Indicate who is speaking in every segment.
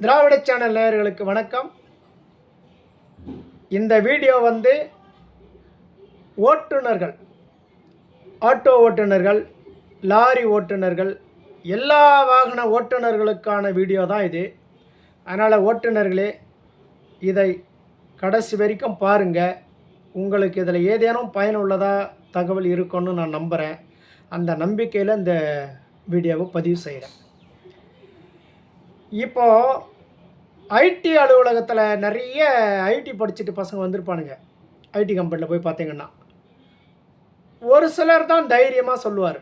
Speaker 1: திராவிட channel நேயர்களுக்கு வணக்கம். இந்த வீடியோ ஓட்டுநர்கள், ஆட்டோ ஓட்டுநர்கள், லாரி ஓட்டுநர்கள், எல்லா வாகன ஓட்டுநர்களுக்கான வீடியோ தான் இது. அதனால் ஓட்டுநர்களே இதை கடைசி வரைக்கும் பாருங்கள். உங்களுக்கு இதில் ஏதேனும் பயனுள்ளதாக தகவல் இருக்குன்னு நான் நம்புகிறேன். அந்த நம்பிக்கையில் இந்த வீடியோவை பதிவு செய்கிறேன். இப்போது ஐடி அலுவலகத்தில் நிறைய ஐடி படிச்சுட்டு பசங்க வந்திருப்பானுங்க. ஐடி கம்பெனியில் போய் பார்த்தீங்கன்னா ஒரு சிலர் தான் தைரியமாக சொல்லுவார்,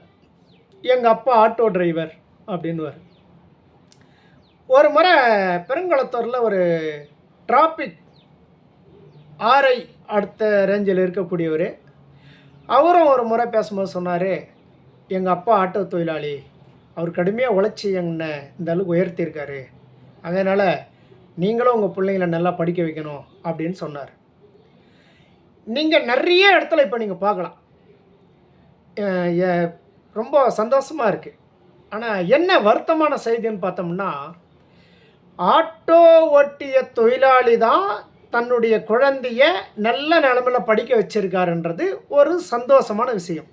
Speaker 1: எங்கள் அப்பா ஆட்டோ டிரைவர் அப்படின்வார். ஒரு முறை பெருங்குளத்தூரில் ஒரு டிராஃபிக் ஆர்ஐ அடுத்த ரேஞ்சில் இருக்கக்கூடியவர், அவரும் ஒரு முறை பேசும்போது சொன்னார், எங்கள் அப்பா ஆட்டோ தொழிலாளி, அவர் கடுமையாக உழைச்சி என்னை இந்த அளவுக்கு உயர்த்தியிருக்காரு, அதனால் நீங்களும் உங்கள் பிள்ளைங்களை நல்லா படிக்க வைக்கணும் அப்படின்னு சொன்னார். நீங்கள் நிறைய இடத்துல இப்போ நீங்கள் பார்க்கலாம், ரொம்ப சந்தோஷமாக இருக்குது. ஆனால் என்ன வருத்தமான செய்தின்னு பார்த்தோம்னா, ஆட்டோ ஓட்டிய தொழிலாளி தான் தன்னுடைய குழந்தைய நல்ல நிலமையில் படிக்க வச்சிருக்காருன்றது ஒரு சந்தோஷமான விஷயம்.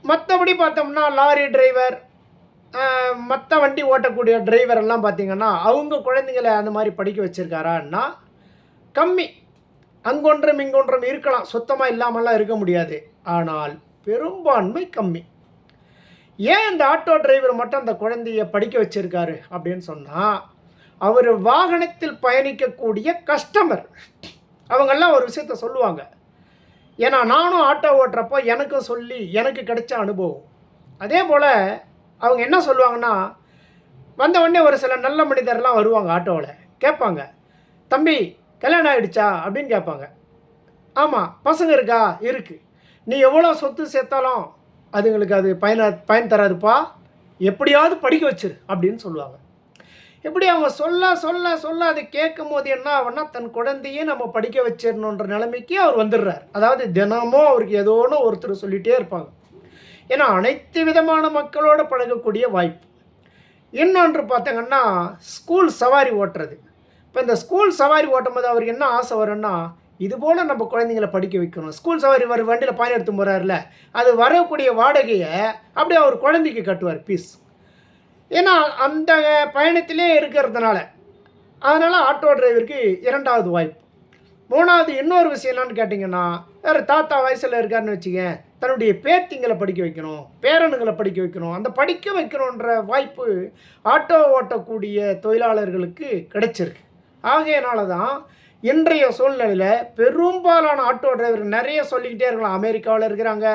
Speaker 1: மற்றபடி பார்த்தோம்னா லாரி டிரைவர், மற்ற வண்டி ஓட்டக்கூடிய டிரைவர் எல்லாம் பார்த்திங்கன்னா அவங்க குழந்தைங்களை அந்த மாதிரி படிக்க வச்சுருக்காரான்னா கம்மி. அங்கொன்றும் இங்கொன்றும் இருக்கலாம், சுத்தமாக இல்லாமல்லாம் இருக்க முடியாது, ஆனால் பெரும்பான்மை கம்மி. ஏன் இந்த ஆட்டோ டிரைவர் மட்டும் அந்த குழந்தைய படிக்க வச்சுருக்காரு அப்படின்னு சொன்னால், அவர் வாகனத்தில் பயணிக்கக்கூடிய கஸ்டமர் அவங்கெல்லாம் ஒரு விஷயத்த சொல்லுவாங்க. ஏன்னா நானும் ஆட்டோ ஓட்டுறப்போ எனக்கும் சொல்லி எனக்கு கிடைச்ச அனுபவம். அதே போல் அவங்க என்ன சொல்லுவாங்கன்னா, வந்த உடனே ஒரு சில நல்ல மனிதர்லாம் வருவாங்க, ஆட்டோவில் கேட்பாங்க, தம்பி கல்யாணம் ஆகிடுச்சா அப்படின்னு கேட்பாங்க. ஆமாம். பசங்க இருக்கா? இருக்குது. நீ எவ்வளோ சொத்து சேர்த்தாலும் அதுங்களுக்கு அது பயன் தராதுப்பா, எப்படியாவது படிக்க வச்சிரு அப்படின்னு சொல்லுவாங்க. இப்படி அவங்க சொல்ல சொல்ல சொல்ல அதை கேட்கும் போது என்ன ஆகுன்னா, தன் குழந்தையே நம்ம படிக்க வச்சிடணுன்ற நிலைமைக்கு அவர் வந்துடுறார். அதாவது தினமும் அவருக்கு ஏதோ ஒன்று ஒருத்தர் சொல்லிகிட்டே இருப்பாங்க. ஏன்னா அனைத்து விதமான மக்களோடு பழகக்கூடிய வாய்ப்பு. இன்னொன்று பார்த்தீங்கன்னா ஸ்கூல் சவாரி ஓட்டுறது. இப்போ இந்த ஸ்கூல் சவாரி ஓட்டும் போது அவருக்கு என்ன ஆசை வரும்னா, இதுபோல் நம்ம குழந்தைங்களை படிக்க வைக்கணும். ஸ்கூல் சவாரி வண்டியில் பயணம் எடுத்து போகிறாருல, அது வரக்கூடிய வாடகையை அப்படியே அவர் குழந்தைக்கு கட்டுவார் ஃபீஸ். ஏன்னா அந்த பயணத்திலே இருக்கிறதுனால. அதனால் ஆட்டோ டிரைவருக்கு இரண்டாவது வாய்ப்பு. மூணாவது இன்னொரு விஷயம் என்னன்னு கேட்டிங்கன்னா, வேறு தாத்தா வயசில் இருக்காருன்னு வச்சுக்க, தன்னுடைய பேத்திங்களை படிக்க வைக்கணும், பேரனுங்களை படிக்க வைக்கணும். அந்த படிக்க வைக்கணுன்ற வாய்ப்பு ஆட்டோ ஓட்டக்கூடிய தொழிலாளர்களுக்கு கிடைச்சிருக்கு. ஆகையினால தான் இன்றைய சூழ்நிலையில் பெரும்பாலான ஆட்டோ டிரைவர் நிறைய சொல்லிக்கிட்டே இருக்கலாம். அமெரிக்காவில் இருக்கிறாங்க,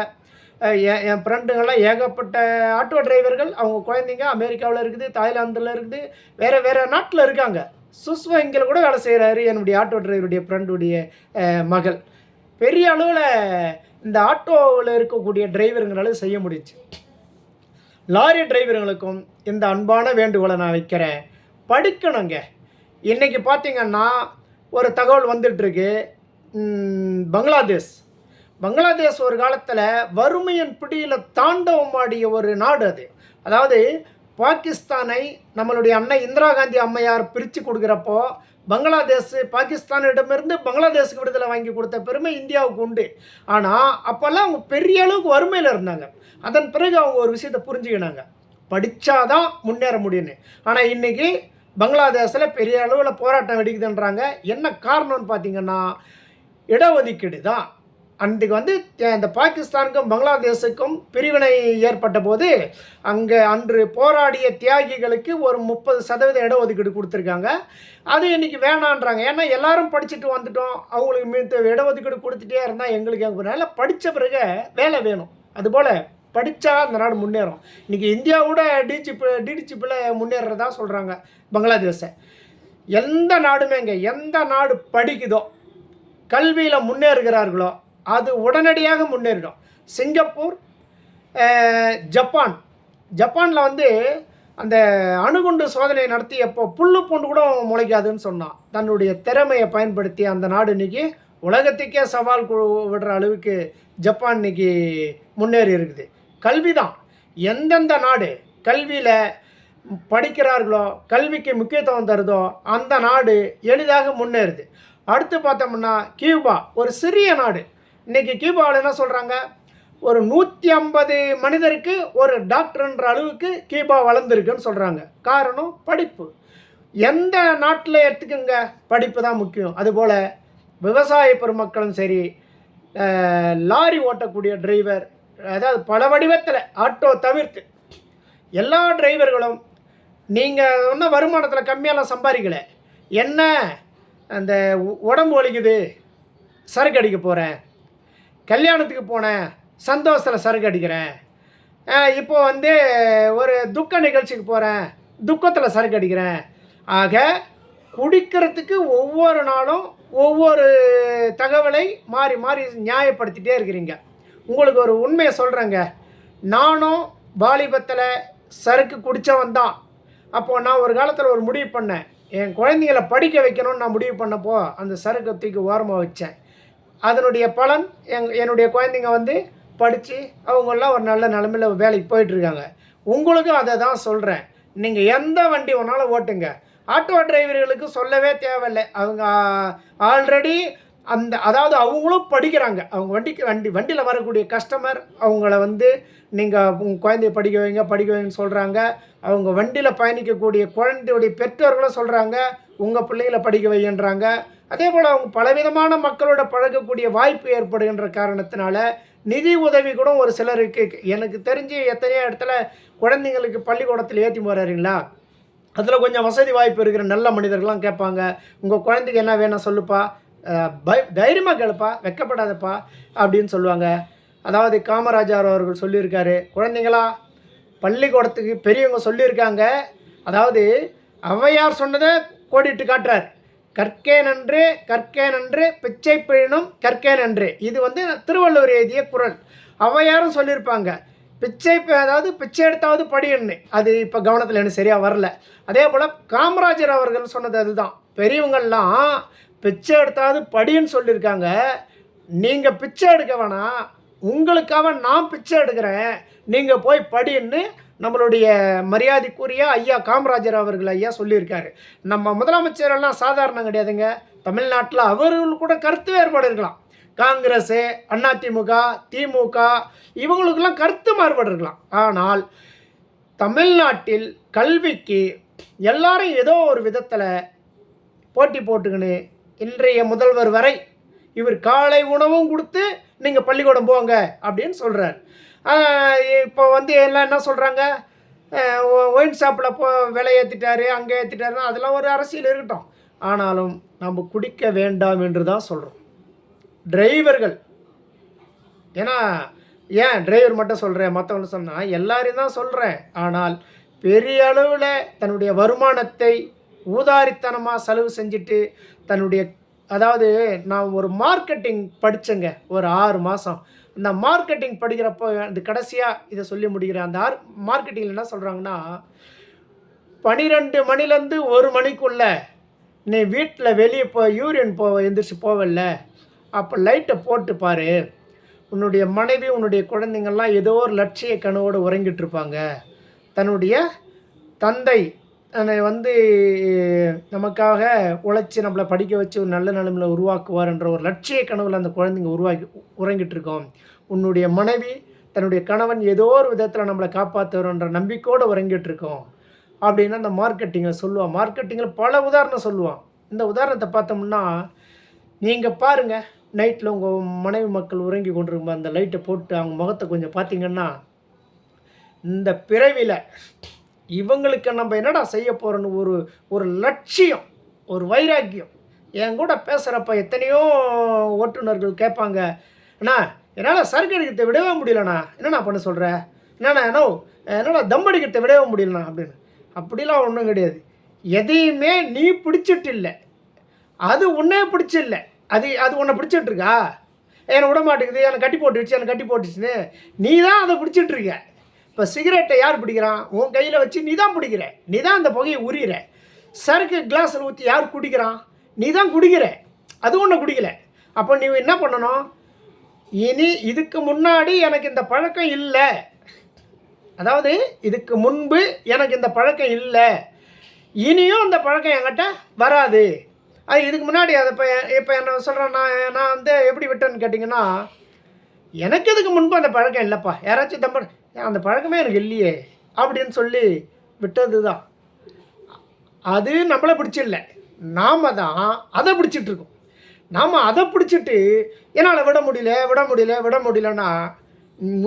Speaker 1: என் ஃப்ரெண்டுங்கள்லாம் ஏகப்பட்ட ஆட்டோ டிரைவர்கள், அவங்க குழந்தைங்க அமெரிக்காவில் இருக்குது, தாய்லாந்தில் இருக்குது, வேறு நாட்டில் இருக்காங்க. சுஸ் வங்கியில் கூட வேலை செய்கிறாரு என்னுடைய ஆட்டோ டிரைவருடைய ஃப்ரெண்டுடைய மகள். பெரிய அளவில் இந்த ஆட்டோவில் இருக்கக்கூடிய டிரைவருங்களால செய்ய முடிச்சு. லாரி டிரைவருங்களுக்கும் இந்த அன்பான வேண்டுகோளை நான் வைக்கிறேன், படிக்கணுங்க. இன்றைக்கி பார்த்திங்கன்னா ஒரு தகவல் வந்துட்டுருக்கு, பங்களாதேஷ் ஒரு காலத்தில் வறுமையின் பிடியில் தாண்டவமாடிய ஒரு நாடு அது. அதாவது பாகிஸ்தானை நம்மளுடைய அன்னை இந்திரா காந்தி அம்மையார் பிரித்து கொடுக்குறப்போ பாகிஸ்தானிடமிருந்து பங்களாதேஷுக்கு விடுதலை வாங்கி கொடுத்த பெருமை இந்தியாவுக்கு உண்டு. ஆனால் அப்போல்லாம் அவங்க பெரிய அளவுக்கு வறுமையில் இருந்தாங்க. அதன் பிறகு அவங்க ஒரு விஷயத்தை புரிஞ்சுக்கினாங்க, படித்தாதான் முன்னேற முடியும்னு. ஆனால் இன்றைக்கி பங்களாதேஷில் பெரிய அளவில் போராட்டம் வெடிக்குதுன்றாங்க. என்ன காரணம்னு பார்த்திங்கன்னா இடஒதுக்கீடு தான். அன்றைக்கு இந்த பாகிஸ்தானுக்கும் பங்களாதேஷுக்கும் பிரிவினை ஏற்பட்ட போது அன்று போராடிய தியாகிகளுக்கு ஒரு 30% இடஒதுக்கீடு கொடுத்துருக்காங்க. அது இன்றைக்கி வேணான்றாங்க. ஏன்னா எல்லாரும் படிச்சுட்டு வந்துட்டோம், அவங்களுக்கு இடஒதுக்கீடு கொடுத்துட்டே இருந்தால் எங்களுக்கு எங்கே படித்த பிறகு வேலை வேணும். அதுபோல் படித்தா அந்த நாடு முன்னேறும். இன்றைக்கி இந்தியாவோட டிடிசிப்பில் முன்னேறதா சொல்கிறாங்க பங்களாதேஷை. எந்த நாடு படிக்குதோ, கல்வியில் முன்னேறுகிறார்களோ அது உடனடியாக முன்னேறிடும். சிங்கப்பூர், ஜப்பானில் அந்த அணுகுண்டு சோதனை நடத்தியப்போ புல்லு பூண்டு கூட முளைக்காதுன்னு சொன்னான். தன்னுடைய திறமையை பயன்படுத்தி அந்த நாடு இன்றைக்கி உலகத்துக்கே சவால் விடுற அளவுக்கு ஜப்பான் இன்றைக்கி முன்னேறி இருக்குது. கல்வி தான். எந்தெந்த நாடு கல்வியில் படிக்கிறார்களோ, கல்விக்கு முக்கியத்துவம் தருதோ, அந்த நாடு எளிதாக முன்னேறுது. அடுத்து பார்த்தோம்னா கியூபா, ஒரு சிறிய நாடு. இன்றைக்கி கியூபாவில் என்ன சொல்கிறாங்க, ஒரு 150 மனிதருக்கு ஒரு டாக்டர்ன்ற அளவுக்கு கியூபா வளர்ந்துருக்குன்னு சொல்கிறாங்க. காரணம் படிப்பு. எந்த நாட்டில் எடுத்துக்கோங்க, படிப்பு தான் முக்கியம். அதுபோல் விவசாய பெருமக்களும் சரி, லாரி ஓட்டக்கூடிய டிரைவர், அதாவது பல வடிவத்தில் ஆட்டோ தவிர்த்து எல்லா டிரைவர்களும் நீங்கள் ஒன்றும் வருமானத்தில் கம்மியாலாம் சம்பாதிக்கலை. என்ன அந்த உடம்பு வலிக்குது, சரக்கு அடிக்க போகிறேன், கல்யாணத்துக்கு போனேன், சந்தோஷத்தில் சரக்கு அடிக்கிறேன், இப்போ வந்து ஒரு துக்க நிகழ்ச்சிக்கு போகிறேன், துக்கத்தில் சரக்கு அடிக்கிறேன். ஆக குடிக்கிறதுக்கு ஒவ்வொரு நாளும் ஒவ்வொரு தகவலை மாறி மாறி நியாயப்படுத்திகிட்டே இருக்கிறீங்க. உங்களுக்கு ஒரு உண்மையை சொல்கிறேங்க, நானும் வாலிபத்தில் சரக்கு குடித்தவன் தான். அப்போது நான் ஒரு காலத்தில் ஒரு முடிவு பண்ணேன், என் குழந்தைங்களை படிக்க வைக்கணும்னு நான் முடிவு பண்ணப்போ அந்த சரக்கு தூக்கி ஓரமாக வச்சேன். அதனுடைய பலன் என்னுடைய குழந்தைங்க வந்து படித்து அவங்களாம் ஒரு நல்ல நிலமையில் வேலைக்கு போயிட்டுருக்காங்க. உங்களுக்கும் அதை தான் சொல்கிறேன். நீங்கள் எந்த வண்டி வேணாலும் ஓட்டுங்க. ஆட்டோ டிரைவர்களுக்கு சொல்லவே தேவையில்லை. அவங்க ஆல்ரெடி அதாவது அவங்களும் படிக்கிறாங்க. அவங்க வண்டியில் வரக்கூடிய கஸ்டமர் அவங்கள வந்து நீங்கள் உங்கள் குழந்தைய படிக்க வைங்கன்னு சொல்கிறாங்க. அவங்க வண்டியில் பயணிக்கக்கூடிய குழந்தையுடைய பெற்றோர்களும் சொல்கிறாங்க, உங்கள் பிள்ளைகளை படிக்க வைன்றாங்க. அதே போல் அவங்க பலவிதமான மக்களோட பழகக்கூடிய வாய்ப்பு ஏற்படுகின்ற காரணத்தினால நிதி உதவி கூட ஒரு சிலருக்கு, எனக்கு தெரிஞ்சு எத்தனையோ இடத்துல குழந்தைங்களுக்கு பள்ளிக்கூடத்தில் ஏற்றி போகிறாருங்களா, அதில் கொஞ்சம் வசதி வாய்ப்பு இருக்கிற நல்ல மனிதர்கள்லாம் கேட்பாங்க, உங்கள் குழந்தைக்கு என்ன வேணும் சொல்லுப்பா, தைரியமாக கேளுப்பா, வெக்கப்படாதப்பா அப்படின்னு சொல்லுவாங்க. அதாவது காமராஜர் அவர்கள் சொல்லியிருக்காரு, குழந்தைங்களா பள்ளிக்கூடத்துக்கு பெரியவங்க சொல்லியிருக்காங்க. அதாவது ஔவையார் சொன்னதை கோடிட்டு காட்டுறார், கற்கே நன்று பிச்சை பிழினும் கற்கே நன்று. இது வந்து திருவள்ளுவர் எழுதிய குறள். ஔவையாரும் சொல்லியிருப்பாங்க, அதாவது பிச்சை எடுத்தாவது படின்னு. அது இப்போ கவனத்தில் எனக்கு சரியாக வரல. அதே போல் காமராஜர் அவர்கள் சொன்னது அதுதான், பெரியவங்கள்லாம் பிச்சை எடுத்தாவது படின்னு சொல்லியிருக்காங்க. நீங்கள் பிச்சை எடுக்க வேணாம், உங்களுக்காக நான் பிச்சை எடுக்கிறேன், நீங்கள் போய் படின்னு நம்மளுடைய மரியாதைக்குரிய ஐயா காமராஜர் அவர்கள் ஐயா சொல்லியிருக்காரு. நம்ம முதலமைச்சரெல்லாம் சாதாரணம் கிடையாதுங்க. தமிழ்நாட்டில் அவர்கள் கூட கருத்து வேறுபாடு இருக்கலாம். காங்கிரஸு, அதிமுக, திமுக இவங்களுக்கெல்லாம் கருத்து மாறுபாடு இருக்கலாம். ஆனால் தமிழ்நாட்டில் கல்விக்கு எல்லாரும் ஏதோ ஒரு விதத்தில் போட்டி போட்டுக்கின்னு இன்றைய முதல்வர் வரை இவர் காலை உணவும் கொடுத்து நீங்கள் பள்ளிக்கூடம் போங்க அப்படின்னு சொல்கிறார். இப்போ வந்து எல்லாம் என்ன சொல்கிறாங்க, ஒயின் ஷாப்பில் விலை ஏற்றிட்டாரு, அங்கே ஏற்றிட்டாருன்னா அதெல்லாம் ஒரு அரசியல் இருக்கட்டும். ஆனாலும் நம்ம குடிக்க வேண்டாம் என்று தான் சொல்கிறோம். டிரைவர்கள், ஏன்னா ஏன் டிரைவர் மட்டும் சொல்கிறேன், மற்றவங்க சொன்னால் எல்லாரையும் தான் சொல்கிறேன். ஆனால் பெரிய அளவில் தன்னுடைய வருமானத்தை ஊதாரித்தனமாக செலவு செஞ்சுட்டு அதாவது நான் ஒரு மார்க்கெட்டிங் படித்தேங்க ஒரு 6 மாதம். இந்த மார்க்கெட்டிங் படிக்கிறப்போ அது கடைசியாக இதை சொல்லி முடிக்கிறேன். அந்த மார்க்கெட்டிங்கில் என்ன சொல்கிறாங்கன்னா, 12 மணிலேருந்து 1 மணிக்குள்ளே நீ வீட்டில் வெளியே யூரியன் எந்திரிச்சு போவல்ல, அப்போ லைட்டை போட்டு பாரு, உன்னுடைய மனைவி உன்னுடைய குழந்தைங்கள்லாம் ஏதோ ஒரு லட்சிய கனவோடு உறங்கிட்டு இருப்பாங்க. தன்னுடைய தந்தை வந்து நமக்காக உழைச்சி நம்மளை படிக்க வச்சு ஒரு நல்ல நிலைமையில் உருவாக்குவார் என்ற ஒரு லட்சிய கனவில் அந்த குழந்தைங்க உறங்கிட்டு இருக்கோம். உன்னுடைய மனைவி தன்னுடைய கணவன் ஏதோ ஒரு விதத்தில் நம்மளை காப்பாற்றுறன்ற நம்பிக்கையோடு உறங்கிட்டு இருக்கோம் அப்படின்னு அந்த மார்க்கெட்டிங்கில் சொல்லுவான். மார்க்கெட்டிங்கில் பல உதாரணம் சொல்லுவான். இந்த உதாரணத்தை பார்த்தோம்னா, நீங்கள் பாருங்கள், நைட்டில் உங்கள் மனைவி மக்கள் உறங்கி கொண்டிருக்கும்போது அந்த லைட்டை போட்டு அவங்க முகத்தை கொஞ்சம் பார்த்தீங்கன்னா, இந்த பிறவியில் இவங்களுக்கு நம்ம என்னடா செய்ய போகிறோன்னு ஒரு லட்சியம், ஒரு வைராக்கியம். என் கூட பேசுகிறப்ப எத்தனையோ ஓட்டுநர்கள் கேட்பாங்க, அண்ணா என்னால் சரக்கு அடிக்கிறத விடவே முடியலண்ணா, என்னண்ணா பண்ண சொல்கிற, என்னடா தம் அடிக்கிறத விடவே முடியலண்ணா அப்படின்னு. அப்படிலாம் ஒன்றும் கிடையாது. எதையுமே நீ பிடிச்சிட்டு இல்லை, அது உன்னே பிடிச்சில்லை, அது உன்னை பிடிச்சிட்ருக்கா, என்னை விட மாட்டேங்குது, என்னை கட்டி போட்டுச்சுன்னு நீ தான் அதை பிடிச்சிட்ருக்க. இப்போ சிகரெட்டை யார் பிடிக்கிறான், உன் கையில் வச்சு நீ தான் பிடிக்கிற, நீ தான் அந்த புகையை உரிகிற. சரக்கு கிளாஸில் ஊற்றி யார் குடிக்கிறான், நீ தான் குடிக்கிற, அது ஒன்று குடிக்கல. அப்போ நீ என்ன பண்ணணும், இனி இதுக்கு முன்னாடி எனக்கு இந்த பழக்கம் இல்லை, அதாவது இதுக்கு முன்பு எனக்கு இந்த பழக்கம் இல்லை, இனியும் அந்த பழக்கம் என்கிட்ட வராது. அது இதுக்கு முன்னாடி அதை இப்போ என்ன சொல்கிறேன், நான் வந்து எப்படி விட்டேன்னு கேட்டிங்கன்னா, எனக்கு இதுக்கு முன்பு அந்த பழக்கம் இல்லைப்பா, யாராச்சும் தம்ப அந்த பழக்கமே எனக்கு இல்லையே அப்படின்னு சொல்லி விட்டது தான். அது நம்மளை பிடிச்சில்ல, நாம் தான் அதை பிடிச்சிட்ருக்கோம். நாம் அதை பிடிச்சிட்டு என்னால் விட முடியலன்னா,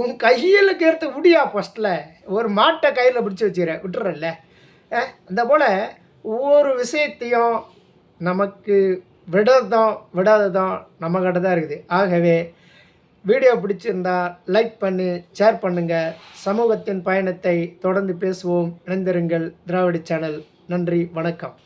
Speaker 1: உன் கையில் கேர்த்து முடியா ஃபஸ்ட்டில் ஒரு மாட்டை கையில் பிடிச்சி வச்சுக்கிறேன் விட்டுறல்ல. அந்த போல் ஒவ்வொரு விஷயத்தையும் நமக்கு விடாததும் நம்மக்கிட்ட தான் இருக்குது. ஆகவே வீடியோ பிடிச்சிருந்தா லைக் பண்ணி ஷேர் பண்ணுங்கள். சமூகத்தின் பயணத்தை தொடர்ந்து பேசுவோம். இணைந்திருங்கள். திராவிட சேனல். நன்றி, வணக்கம்.